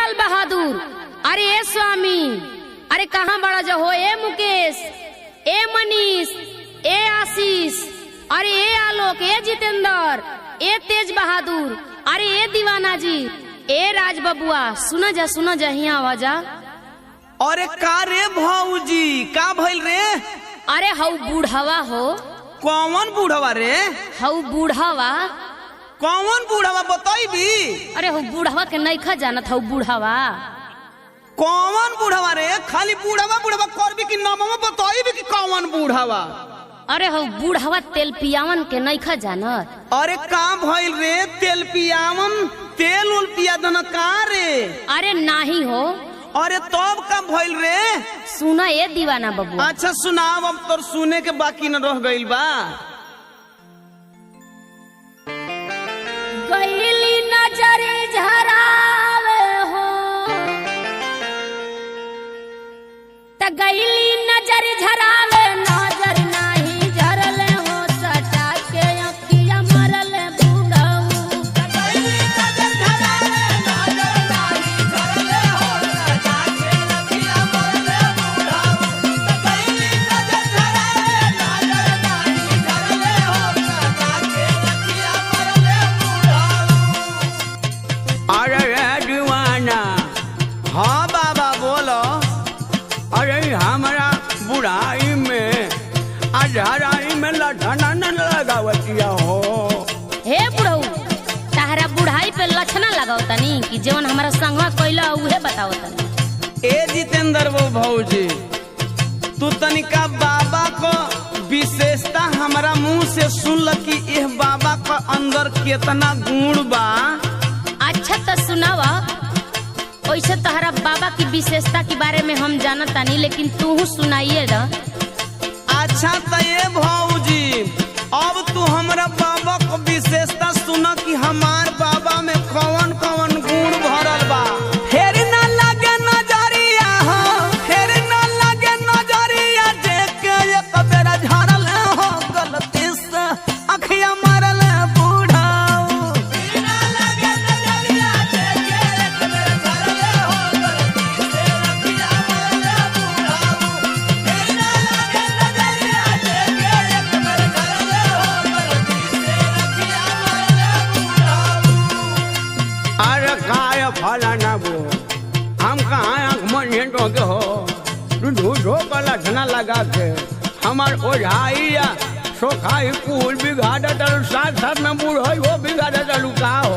लाल बहादुर, अरे ए स्वामी, अरे कहाँ बड़ा जो हो, ए मुकेश, ए मनीष, ए आशीष, अरे ए आलोक, ए जितेंद्र, ए तेज बहादुर, अरे ए दीवाना जी, ए राज बबुआ, सुना जा हिया आवाजा। अरे का रे भाऊजी, का भइल रे? अरे हऊ बूढ़वा हो। कौन बूढ़वा रे? हऊ बूढ़वा। कौन बूढ़वा बताइबी? अरे हऊ बूढ़वा के नइखा जानत, हऊ बूढ़वा। कौन बूढ़वा रे? खाली बूढ़वा बूढ़वा करबी कि नामवा बताइबी कि कौन बूढ़वा? अरे हऊ बूढ़वा तेल पियावन के नइखा जानत। अरे का भइल रे? तेल पियावन, तेल उल पिया दन का रे? अरे नाही हो। अरे तब का भइल रे? सुना ए दीवाना बबुआ। अच्छा सुनाव, अब तोर सुने के बाकी न रह गइल बा। गईली नजर झरावे हो, त गईली नजर झरावे, नजर नाही झरले हो, सटा के अखिया मरले बूढ़ऊ। गईली नजर झरावे, नजर नाही झरले हो, सटा के अखिया मरले बूढ़ऊ। गईली नजर झरावे, नजर नाही झरले हो, सटा के अखिया मरले बूढ़ऊ। अरे दीवाना, हाँ बाबा बोलो। अरे हमारा बुढ़ाई में अजहराई में लठना न लगावतिया हो। हे बुढ़ऊ, ताहरा बुढ़ाई पे लक्षणा लगाओ तनी कि जीवन हमारा संगवा कइला उहे बताओ तनी। ए जितेंद्र वो भौजी, तू तनिका बाबा को विशेषता हमारा मुंह से सुन ल कि यह बाबा का अंदर कितना गुण बा। अच्छा तो सुनावा। वैसे तहरा बाबा की विशेषता के बारे में हम जानत तानी, लेकिन तू सुनाइए ना। अच्छा तो ये भौजी, अब तू हमारा बाबा को विशेषता सुना कि हमार बाबा में कौन कौन गुण भरल बा। फेर न लगे नजरिया हो, फेर न लगे नजरिया, देख के एक बेरा झरल हो, गलती से अखिया मरल बूढ़ाऊ। फेर न लगे नजरिया, देख के एक बेरा झरल हो, गलती से अखिया मरल बूढ़ाऊ। फेर न लगे नजरिया, देख के एक बेरा झरल हो, गलती से अखिया मरल बूढ़ाऊ। अरे काय फलाना बो, हम कहाँ आँख मन के हो, तू झूठो का लक्षणा लगा के हमार ओझाई या सोखाई कुल बिगाड़ डल, साथ साथ में बूढ़ हो बिगाड़ डलू का हो।